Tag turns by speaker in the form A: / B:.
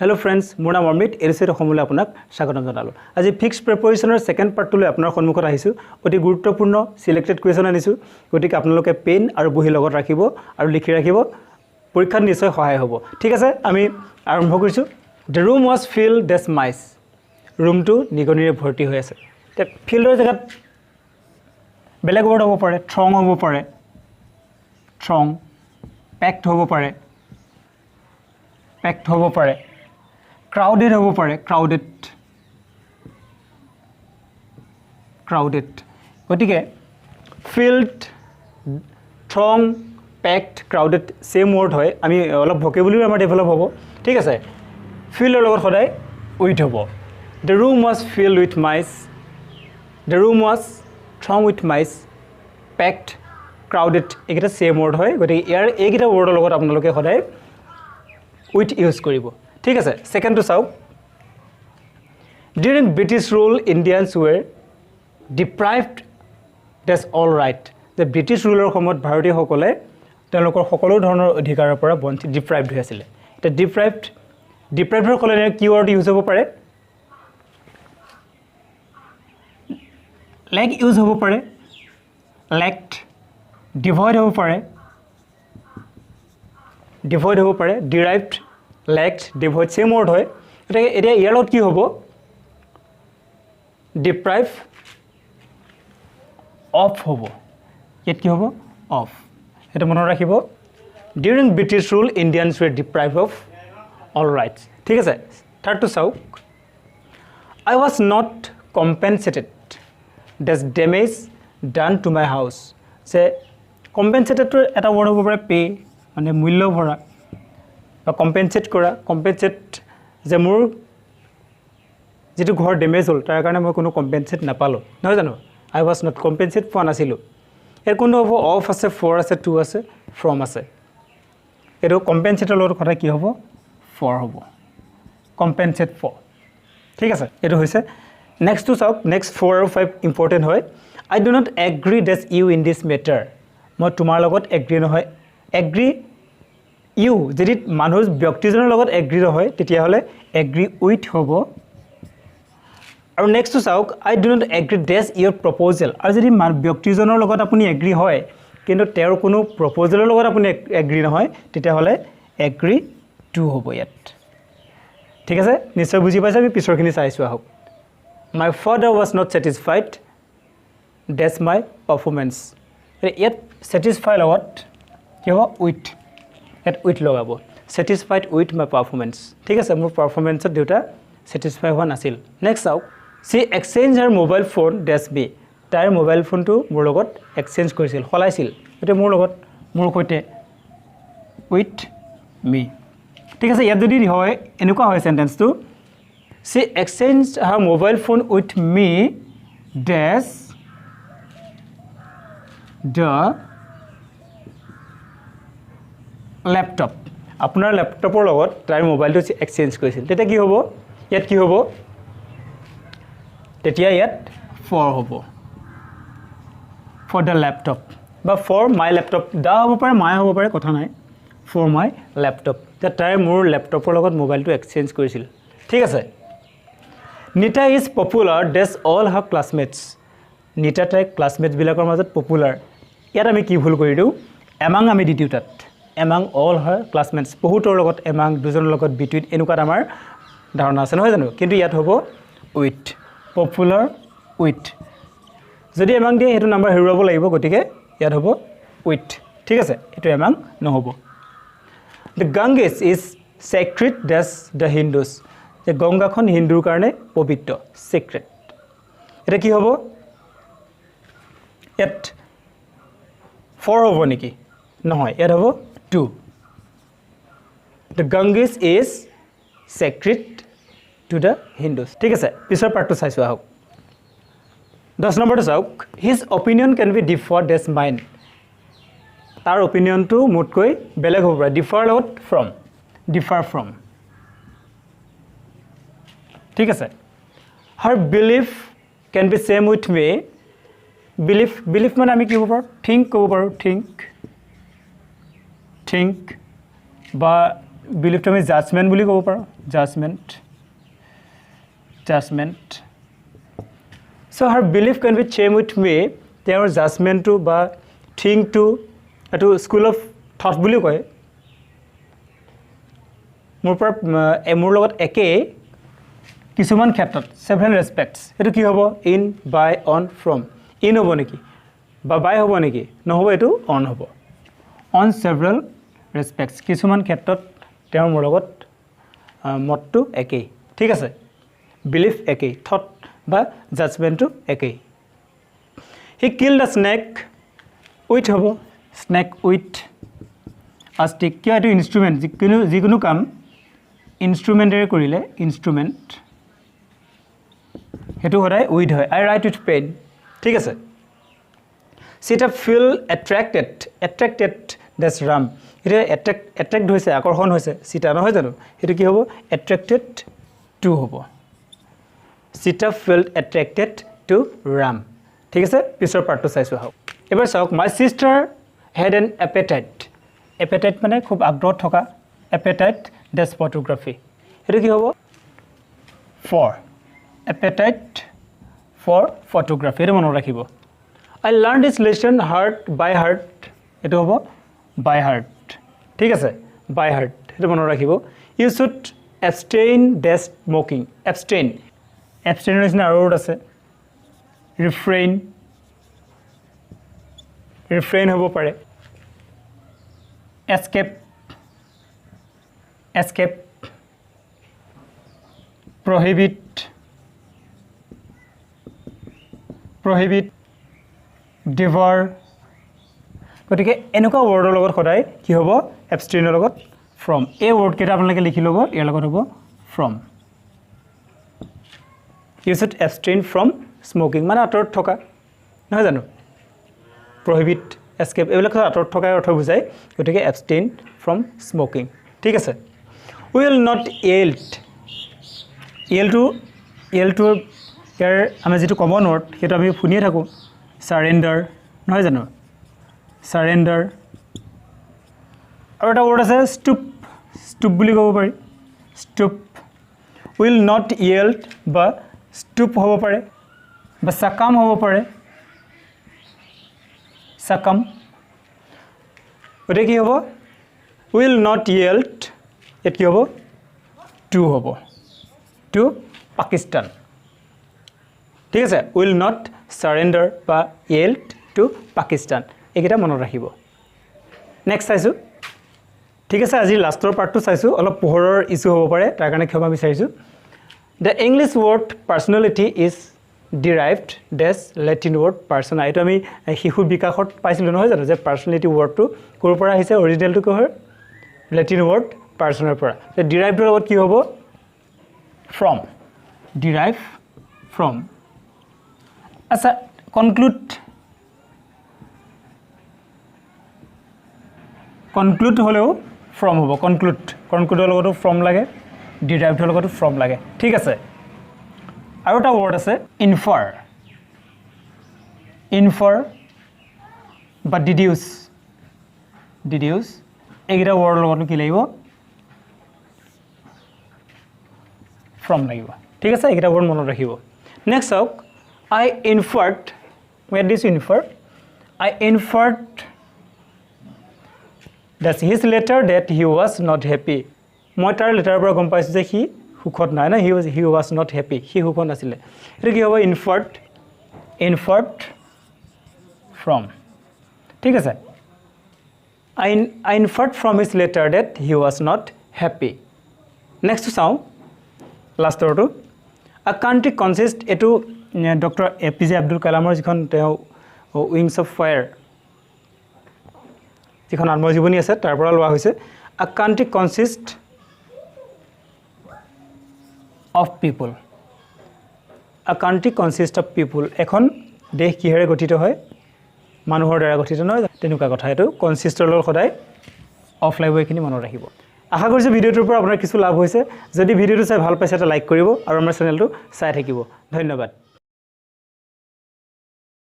A: Hello friends, মোৰ নাম অমিত এৰিছেৰ সমলে আপোনাক স্বাগতম জনালো। আজি ফিক্স প্ৰিপাৰেচনৰ সেকেন্ড পাৰ্টলৈ আপোনাৰ সন্মুখত আহিছো। অতি গুৰুত্বপূৰ্ণ সিলেক্টেড কোৱেশ্চন আনিছো। গতিকে আপোনালোকে পেন আৰু বহি লগত ৰাখিব আৰু লিখি ৰাখিব। পৰীক্ষাত নিশ্চয় সহায় হ'ব। ঠিক আছে, আমি আৰম্ভ কৰিছো। The room was filled with mice. ৰুমটো নিগনিৰে ভৰ্তি হৈ আছে। তে ফিল্ডৰ জায়গাত বেলেগ ৱৰ্ড হ'ব পাৰে, থ্ৰং হ'ব পাৰে। থ্ৰং, পেক্ট হ'ব পাৰে। পেক্ট হ'ব পাৰে। Crowded হ'ব পাৰে, crowded. গতিকে filled, throng, packed, crowded same word হয়। আমি অলপ vocabulary আমাৰ ডেভেলপ হ'ব। ঠিক আছে, filled লগত সদায় with হ'ব। The room was filled with mice. The room was throng with mice. Packed, crowded এইকেইটা same word হয়। গতিকে ইয়াৰ এইকেইটা ৱৰ্ডৰ লগত আপোনালোকে সদায় with ইউজ কৰিব। ঠিক আছে, সেকেন্ড টু চাওক। During British rule, Indians were deprived, that's all right. The British ruler সময়ত ভাৰতীয়সকলে তেওঁলোকৰ সকলো ধৰণৰ অধিকাৰৰ পৰা বঞ্চিত ডিপ্ৰাইভড হৈ আছিল। এটা ডিপ্ৰাইভডৰ ক'লে কি ৱৰ্ড ইউজ হ'ব পাৰে? লেক ইউজ হ'ব পাৰে, লেক্ট, ডিভইড হ'ব পাৰে, ডিৰাইভড, লেক্ট, ডিভইড সেম ৱৰ্ড হয়। গতিকে এতিয়া ইয়াৰ লগত কি হ'ব? ডিপ্ৰাইভ অফ হ'ব। ইয়াত কি হ'ব? অফ। এটা মনত ৰাখিব। During British rule Indians were deprived of all rights. ঠিক আছে, থাৰ্ডটো চাওক। I was not compensated the damage done to my house. যে কম্পেনচেটেডটো এটা ৱৰ্ড হ'ব পাৰে পে, মানে মূল্য ভৰা বা কম্পেনচেট কৰা। কম্পেনচেট যে মোৰ যিটো ঘৰ ডেমেজ হ'ল তাৰ কাৰণে মই কোনো কম্পেনচেট নাপালোঁ, নহয় জানো? আই ৱাজ নট কম্পেনচেট পোৱা নাছিলোঁ। ইয়াৰ কোনটো হ'ব? অফ আছে, ফৰ আছে, টু আছে, ফ্ৰম আছে। এইটো কম্পেনচেটৰ লগত কথা কি হ'ব? ফৰ হ'ব। Compensate for. ঠিক আছে, এইটো হৈছে। নেক্সটটো চাওক। নেক্সট 4 আৰু 5 ইম্পৰ্টেণ্ট হয়। I do not agree dash you in this matter. মই তোমাৰ লগত এগ্ৰি নহয়। এগ্ৰি ইউ, যদি মানুহ ব্যক্তিজনৰ লগত এগ্ৰি নহয় তেতিয়াহ'লে এগ্ৰি উইথ হ'ব। আৰু নেক্সটটো চাওক। I do not agree dash your proposal. আৰু যদি ব্যক্তিজনৰ লগত আপুনি এগ্ৰি হয় কিন্তু তেওঁৰ কোনো প্ৰপ'জেলৰ লগত আপুনি এগ্ৰি নহয় তেতিয়াহ'লে এগ্ৰি টু হ'ব ইয়াত। ঠিক আছে, নিশ্চয় বুজি পাইছে। আমি পিছৰখিনি চাইছোঁ আহক। My father was not satisfied days my performance. ইয়াত ছেটিছফাই লগত কি হ'ব? উইথ। ইয়াত উইথ লগাব। Satisfied with my performance. ঠিক আছে, মোৰ পাৰফৰ্মেঞ্চত দেউতা ছেটিছফাই হোৱা নাছিল। নেক্সট চাওক। C exchange her mobile phone days মি। তাইৰ মোবাইল ফোনটো মোৰ লগত এক্সচেঞ্জ কৰিছিল, সলাইছিল। এতিয়া মোৰ লগত, মোৰ সৈতে, উইথ মি। ঠিক আছে, ইয়াত যদি হয় এনেকুৱা হয় চেণ্টেন্সটো, she exchange her mobile phone with me dash the laptop. আপোনাৰ লেপটপৰ লগত তাইৰ মোবাইলটো এক্সচেঞ্জ কৰিছিল। তেতিয়া কি হ'ব? ইয়াত কি হ'ব? তেতিয়া ইয়াত ফৰ হ'ব। ফৰ দ্য লেপটপ বা ফৰ মাই লেপটপ। দা হ'ব পাৰে, মাই হ'ব পাৰে, কথা নাই। For my laptop. তেতিয়া তাই মোৰ লেপটপৰ লগত মোবাইলটো এক্সচেঞ্জ কৰিছিল। ঠিক আছে। নিতা ইজ পপুলাৰ ডেজ অল হাৰ ক্লাছমেটছ। নিতা তাইৰ ক্লাছমেটছবিলাকৰ মাজত পপুলাৰ। ইয়াত আমি কি ভুল কৰি দিওঁ? এমাং আমি দি দিওঁ তাত। এমাং অল হাৰ ক্লাছমেটছ। বহুতৰ লগত এমাং, দুজনৰ লগত বিটুইন, এনেকুৱাত আমাৰ ধাৰণা আছে, নহয় জানো? কিন্তু ইয়াত হ'ব উইথ। Popular with. যদি এমাং দিয়ে সেইটো নাম্বাৰ হেৰুৱাব লাগিব। গতিকে ইয়াত হ'ব উইথ। ঠিক আছে, এইটো এমাং নহ'ব। The Ganges is sacred dash the Hindus. যে গংগাখন হিন্দুৰ কাৰণে পবিত্ৰ, চেক্ৰেট। এতিয়া কি হ'ব? ইয়াত ফৰ হ'ব নেকি? নহয়, ইয়াত হ'ব to. The Ganges is sacred to the Hindus. ঠিক আছে, পিছৰ পাৰ্টটো চাইছোঁ আহক। 10 নম্বৰটো চাওক। His opinion can be differ dash mind. তাৰ অপিনিয়নটো মোতকৈ বেলেগ হ'ব পাৰে। ডিফাৰ লগত ফ্ৰম, ডিফাৰ ফ্ৰম। ঠিক আছে। Her believe can be same with me. Believe মানে আমি কি হ'ব পাৰোঁ? থিংক ক'ব পাৰোঁ। থিংক বা বিলিফটো আমি জাজমেণ্ট বুলি ক'ব পাৰোঁ judgement so' her belief can be same with me তেওঁৰ জাজমেণ্টটো বা থিংকটো এইটো স্কুল অফ থট বুলিও কয় মোৰ লগত একেই কিছুমান ক্ষেত্ৰত সেভাৰেল ৰেসপেক্টছ এটো কি হ'ব in by on from in হ'ব নেকি বা বাই হ'ব নেকি নহ'ব এটো অন হ'ব অন সেভাৰেল ৰেসপেক্টছ কিছুমান ক্ষেত্ৰত তেওঁৰ মোৰ লগত মতটো একেই ঠিক আছে বিলিফ একেই থট বা জাজমেণ্টটো একেই হি কিল দ্য স্নেক উইথ হ'ব স্নেক উইথ আ ষ্টিক কিয় এইটো ইনষ্ট্ৰুমেণ্ট যিকোনো কাম ইনষ্ট্ৰুমেণ্টেৰে কৰিলে ইনষ্ট্ৰুমেণ্ট হেতু সদায় উইথ হয় আই ৰাইট উইথ পেন ঠিক আছে Sita feel attracted that's Ram এটা এট্ৰেক্ট হৈছে আকৰ্ষণ হৈছে সীতা নহয় জানো হেতু কি হ'ব এট্ৰেক্টেড টু হ'ব Sita feel attracted to Ram ঠিক আছে পিছৰ পাৰ্টটো চাইছো হাও এবাৰ চাওক মাই সিস্টাৰ হেড এন এপেটাইট মানে খুব আগ্ৰহ থকা এপেটাইট দ্যাটছ ফটোগ্ৰাফি হেতু কি হ'ব ফৰ appetite for photography এটো মনত ৰাখিব I learned this lesson by heart এটো হ'ব by heart ঠিক আছে by heart এটো মনত ৰাখিব you should abstain dash smoking abstain নিচিনা আৰু ৱৰ্ড আছে refrain হ'ব পাৰে escape prohibit devour গতিকে এনেকুৱা ৱৰ্ডৰ লগত সদায় কি হ'ব এবষ্টেইনৰ লগত ফ্ৰম এই ৱৰ্ড কেইটা আপোনালোকে লিখি ল'ব ইয়াৰ লগত হ'ব from you should abstain from smoking মানে আঁতৰত থকা নহয় জানো প্ৰহিবিট এস্কেপ এইবিলাক আঁতৰত থকাৰ অৰ্থ বুজায় গতিকে এবষ্টেইন ফ্ৰম স্মোকিং ঠিক আছে উইল নট ইয়েলটো ইয়াৰ আমি যেটো কমন ৱৰ্ড সেইটো আমি শুনিয়ে থাকোঁ সাৰেন্ডাৰ নহয় জানো সাৰেন্ডাৰ আৰু এটা ৱৰ্ড আছে ষ্টুপ বুলি ক'ব পাৰি ষ্টুপ উইল নট ইয়েল্ড বা ষ্টুপ হ'ব পাৰে বা সাকাম হ'ব পাৰে সাকাম গতিকে কি হ'ব উইল নট ইয়েল্ড ইয়াত কি হ'ব টু হ'ব টু পাকিস্তান ঠিক আছে উইল নট সাৰেন্ডাৰ বা ইয়েল্ড টু পাকিস্তান এইকেইটা মনত ৰাখিব নেক্সট চাইছোঁ ঠিক আছে আজি লাষ্টৰ পাৰ্টটো চাইছোঁ অলপ পোহৰৰ ইছ্যু হ'ব পাৰে তাৰ কাৰণে ক্ষমা বিচাৰিছোঁ the English word personality is derived dash Latin word persona এইটো আমি শিশু বিকাশত পাইছিলোঁ নহয় জানো যে পাৰ্চনেলিটি ৱৰ্ডটো ক'ৰ পৰা আহিছে অৰিজিনেলটো ক'ৰ লেটিন ৱৰ্ড পাৰ্চনৰ পৰা ডিৰাইভডৰ লগত কি হ'ব ফ্ৰম ডিৰাইভ ফ্ৰম আচ্ছা কনক্লুড হ'লেও ফ্ৰম হ'ব কনক্লুডৰ লগতো ফ্ৰম লাগে ডিৰাইভডৰ লগতো ফ্ৰম লাগে ঠিক আছে আৰু এটা ৱৰ্ড আছে ইনফাৰ বা ডিডিউচ এইকেইটা ৱৰ্ডৰ লগতো কি লাগিব ফ্ৰম লাগিব ঠিক আছে এইকেইটা ৱৰ্ড মনত ৰাখিব নেক্সট চাওক I inferred that his letter that he was not happy মই তাৰ লেটাৰৰ পৰা গম পাইছোঁ যে সি সুখত নাই না he was not happy সি সুখত নাছিলে এইটো কি হ'ব inferred from ঠিক আছে I inferred from his letter that he was not happy next চাওঁ লাষ্টৰটো a country consists এটো ডক্টৰ APJ আব্দুল কালামৰ যিখন তেওঁ উইংছ অফ ফায়াৰ যিখন আত্মজীৱনী আছে তাৰ পৰা লোৱা হৈছে আ কাণ্ট্ৰি কনচিষ্ট অফ পিপল এখন দেশ কিহেৰে গঠিত হয় মানুহৰ দ্বাৰা গঠিত নহয় তেনেকুৱা কথা এইটো কনচিষ্টৰ লগত সদায় অফ লাগিব এইখিনি মনত ৰাখিব আশা কৰিছোঁ ভিডিঅ'টোৰ পৰা আপোনাৰ কিছু লাভ হৈছে যদি ভিডিঅ'টো চাই ভাল পাইছে এটা লাইক কৰিব আৰু আমাৰ চেনেলটো চাই থাকিব ধন্যবাদ